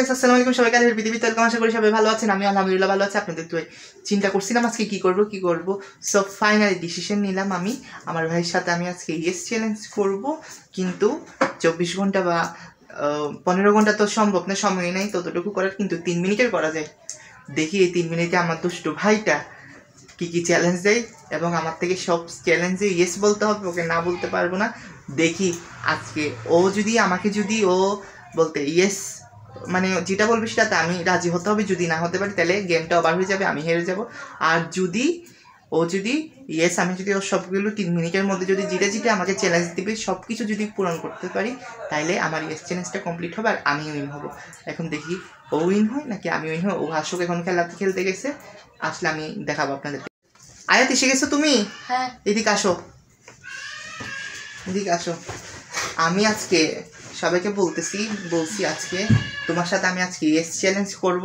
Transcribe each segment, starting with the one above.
Guys আসসালামু আলাইকুম সবাইকে আজকের পৃথিবীতে ওয়েলকাম আশা করি সবাই ভালো আছেন আমি আলহামদুলিল্লাহ ভালো আছি আপনাদের তো চিন্তা করছিলাম আজকে কি করব সো ফাইনালি ডিসিশন নিলাম আমি আমার ভাইয়ের সাথে আমি আজকে ইয়েস চ্যালেঞ্জ করব কিন্তু 24 ঘন্টা বা 15 ঘন্টা তো সম্ভব না সময় নেই ততটুকু করার কিন্তু 3 মিনিটের করা যায় দেখি এই 3 মিনিটে আমার দুষ্টু ভাইটা কি চ্যালেঞ্জ দেয় এবং আমার থেকে সব চ্যালেঞ্জে ইয়েস বলতে হবে ওকে না বলতে পারবো না দেখি আজকে ও যদি ও বলতে ইয়েস মানে যেটা বলবে সেটাতে আমি রাজি হতে হবে যদি না হতে পারি তাহলে গেমটা ওভার হয়ে যাবে আমি হেরে যাব আর যদি ইয়েস আমি যদি ওর সবগুলো 3 মিনিটের মধ্যে যদি যেটা আমাকে চ্যালেঞ্জ দিবে সব কিছু যদি পূরণ করতে পারি তাহলে আমার ইয়েস চ্যালেঞ্জটা কমপ্লিট হবে আর আমি উইন হব এখন দেখি ও উইন হয় নাকি আমি উইন হই ও আসুক এখন খেলতে গেছে আসলে আমি দেখাবো আপনাদের আয়াত এসে গেছো তুমি হ্যাঁ এদিকে আসো আমি আজকে সবাইকে বলছি আজকে তোমার সাথে আমি আজকে ইয়েস চ্যালেঞ্জ করব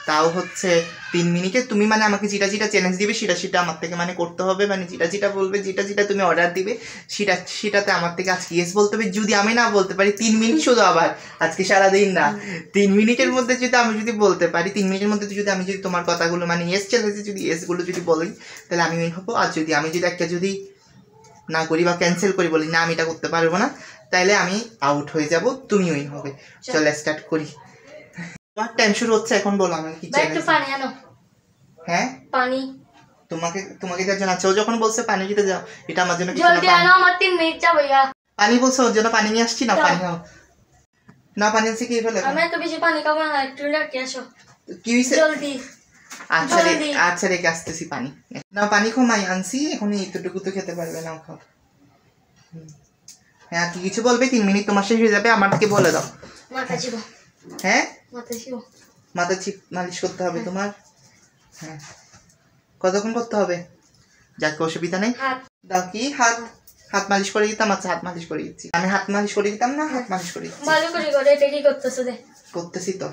তাও হচ্ছে 3 মিনিটে তুমি মানে আমাকে যেটা চ্যালেঞ্জ দিবে সেটা আমার থেকে মানে করতে হবে মানে যেটা বলবে যেটা তুমি অর্ডার দিবে সেটাতে আমার থেকে আজকে ইয়েস বলতে হবে যদি আমি না বলতে পারি 3 মিনিট শুধু আবার আজকে সারাদিন না 3 মিনিটের মধ্যে যদি বলতে পারি 3 মিনিটের মধ্যে যদি আমি তোমার কথাগুলো মানে ইয়েস চ্যালেঞ্জে যদি ইয়েসগুলো যদি বলি তাহলে আমি উইন হবো আর আমি একটা না করি বা ক্যান্সেল করি বলি না আমি এটা করতে পারবো না তাইলে আমি আউট হয়ে যাব তুমি উইন হবে চলো স্টার্ট করি তোমার টাইম শুরু হচ্ছে এখন বলো আমি কি চাই একটু পানি আনো হ্যাঁ পানি তোমাকে যার জন্য ও যখন বলছে পানি দিতে যাও এটা আমার জন্য জলদি আনো আমার 3 মিনিট যাবে পানি বলছো ওর জন্য পানি নিয়ে আসছি না পানি নাও না পানি আনছি কি ফেলে আমি তো বেশি পানি খাবো না একটু রেখে আসো কি হইছে জলদি আচ্ছা রেখে আসতেছি পানি না পানি কমাই আনছি এখন এইটুকু তো খেতে পারবে না খাও হ্যাঁ কি কিছু বলবে 3 মিনিট তোমার শেষ হয়ে যাবে আমার থেকে বলে দাও মাথা চিপো হ্যাঁ মাথা মালিশ করতে হবে তোমার হ্যাঁ কতক্ষণ করতে হবে যাক অসুবিধা নেই দাও কি হাত মালিশ করে দিতাম আচ্ছা হাত মালিশ করে দিচ্ছি আমি হাত মালিশ করে দিতাম না হাত মালিশ করে দিচ্ছি ভালো করে এটা কি করতেছো করতেছি তো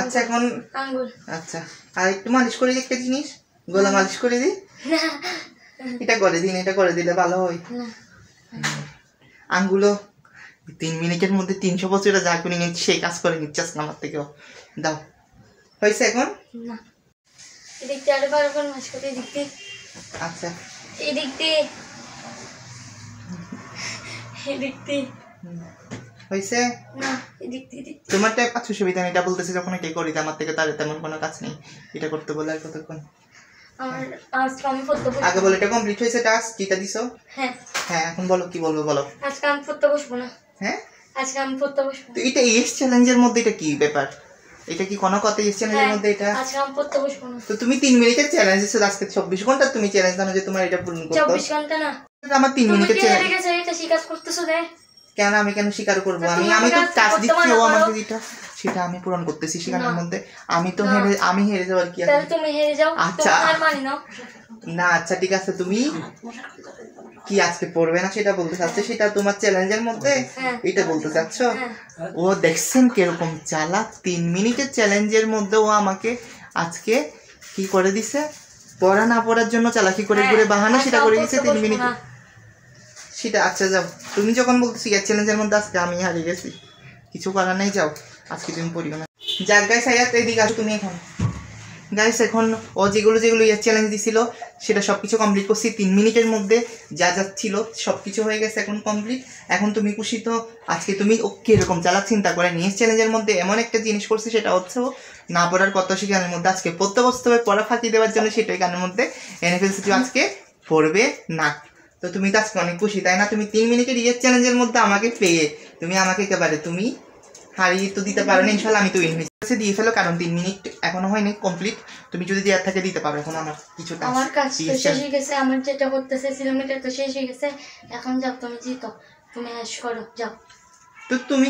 আচ্ছা এখন আঙ্গুল আচ্ছা আর একটু মালিশ করে দিই একটা জিনিস গলা মালিশ করে দিই এটা করে দিলে ভালো হয় আঙ্গুলো 3 মিনিটের মধ্যে 300 বছরে যা করে নিচ্ছি সেই কাজ করে নিচ্ছে আমার থেকেও দাও হয়েছে এখন না এদিকতে আরে বারবার মালিশ করে এদিকতে আচ্ছা এদিকতে হয়েছে না এদিকতে তোমারটা আচ্ছা সুবিধা নেই এটা বলতেছি যখন এটাই করি আমার থেকে তার তেমন কোনো কাজ নেই এটা করতে বলে আর কতক্ষণ আমার আজকে আমি পড়তে বসবো আগে বলো এটা কমপ্লিট হয়েছে টাস্ক যেটা দিছো হ্যাঁ এখন বলো কি বলবো বলো আজকে আমি পড়তে বসবো না হ্যাঁ আজকে আমি পড়তে বসবো তো এটা ইয়েস চ্যালেঞ্জের মধ্যে এটা কি ব্যাপার এটা কি কোনো কথা ইয়েস চ্যালেঞ্জের মধ্যে এটা আজকে আমি পড়তে বসবো না তো তুমি 3 মিনিটের চ্যালেঞ্জ দিছো আজকে 24 ঘন্টা তুমি চ্যালেঞ্জ দাও যে তোমার এটা পূরণ করতে 24 ঘন্টা না আমার 3 মিনিটের চ্যালেঞ্জ তুমি কি এটা স্বীকার করতেছো রে কেন আমি কেন স্বীকার করব আমি তো টাস্ক দিচ্ছি ও আমাকে যেটা সেটা আমি পূরণ করতেছি সেখানের মধ্যে আমি হেরে যাওয়ার কি আছে তাহলে তুমি হেরে যাও আচ্ছা তোমার মানি নাও না আচ্ছা ঠিক আছে তুমি কি আজকে পড়বে না সেটা বলতে চাচ্ছ সেটা তোমার চ্যালেঞ্জের মধ্যে এটা বলতে চাচ্ছ ও দেখছেন কিরকম চালাক 3 মিনিটের চ্যালেঞ্জের মধ্যে ও আমাকে আজকে কি করে দিছে পড়া না পড়ার জন্য চালাকি করে ঘুরে বাহানা সেটা করে দিয়েছে 3 মিনিট সেটা আচ্ছা যাও তুমি যখন বলতেছি এই চ্যালেঞ্জের মধ্যে আজকে আমি হারিয়ে গেছি কিছু করার নাই যাও আজকে তুমি পড়িও না যাক গাইস আয়াত এদিকে আসো তুমি এখন গাইস এখন ও যেগুলো এই চ্যালেঞ্জ দিছিল সেটা সবকিছু কমপ্লিট করছি 3 মিনিটের মধ্যে যা ছিল সবকিছু হয়ে গেছে এখন কমপ্লিট এখন তুমি খুশি তো আজকে তুমি ও কিরকম চালাক চিন্তা করে নিয়ে চ্যালেঞ্জের মধ্যে এমন একটা জিনিস করছি সেটা হচ্ছে ও না পড়ার কথা শিখানোর মধ্যে আজকে পড়তে বসতে হবে পড়া ফাঁকি দেওয়ার জন্য সেটাই গানের মধ্যে এনে ফেলছি আজকে পড়বে না তো তুমি তো আজকে অনেক খুশি তাই না তুমি 3 মিনিটের ইয়েস চ্যালেঞ্জের মধ্যে আমাকে পেয়ে তুমি আমাকে একেবারে তুমি হারিয়ে তো দিতে পারো না ইনশাল্লাহ আমি তো উইন হয়েছি দিয়ে ফেলো কারণ 3 মিনিট এখনো হয়নি কমপ্লিট তুমি যদি দেওয়ার থাকে দিতে পারো এখন আমার কিছুটা আমার কাজ তো শেষ হয়ে গেছে আমার যেটা করতে চাইছিলাম এটা তো শেষ হয়ে গেছে এখন যাও তুমি জিতো তুমি হ্যাশ করো যাও তো তুমি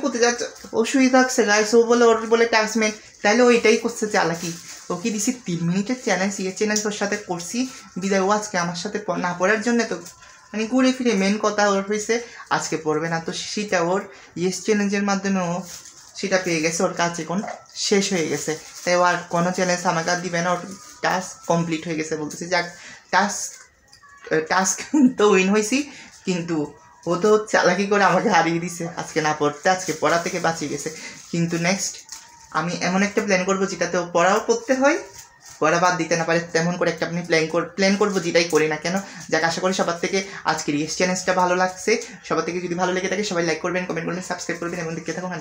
করতে যাচ্ছ ও শুয়ে থাকছে গাইস ও বলে ওর বলে টাস্কমেট তাহলে ওইটাই করছে চালাকি ওকে দিছি 3 মিনিটের চ্যালেঞ্জ ইয়ে চ্যালেঞ্জ ওর সাথে করছি বিদায় ও আজকে আমার সাথে না পড়ার জন্য তো মানে ঘুরে ফিরে মেন কথা ওর হয়েছে আজকে পড়বে না তো সেটা ওর ইয়েস চ্যালেঞ্জের মাধ্যমে ও সেটা পেয়ে গেছে ওর কাজ এখন শেষ হয়ে গেছে তাই ও আর কোনো চ্যালেঞ্জ আমাকে আর দিবে না ওর টাস্ক কমপ্লিট হয়ে গেছে বলতেছি যাক টাস্ক তো উইন হয়েছি কিন্তু ও তো চালাকি করে আমাকে হারিয়ে দিছে, আজকে না পড়তে, আজকে পড়া থেকে বাঁচিয়ে গেছে। কিন্তু নেক্সট আমি এমন একটা প্ল্যান করবো যেটাতে ও পড়াও পড়তে হয়, পড়া বাদ দিতে না পারে, তেমন করে একটা আপনি প্ল্যান করবো, যেটাই করি না কেন। যাক, আশা করি সবার থেকে আজকের এই চ্যালেঞ্জটা ভালো লাগছে। সবার থেকে যদি ভালো লেগে থাকে সবাই লাইক করবেন, কমেন্ট করবেন, সাবস্ক্রাইব করবেন এবং দেখতে থাকুন।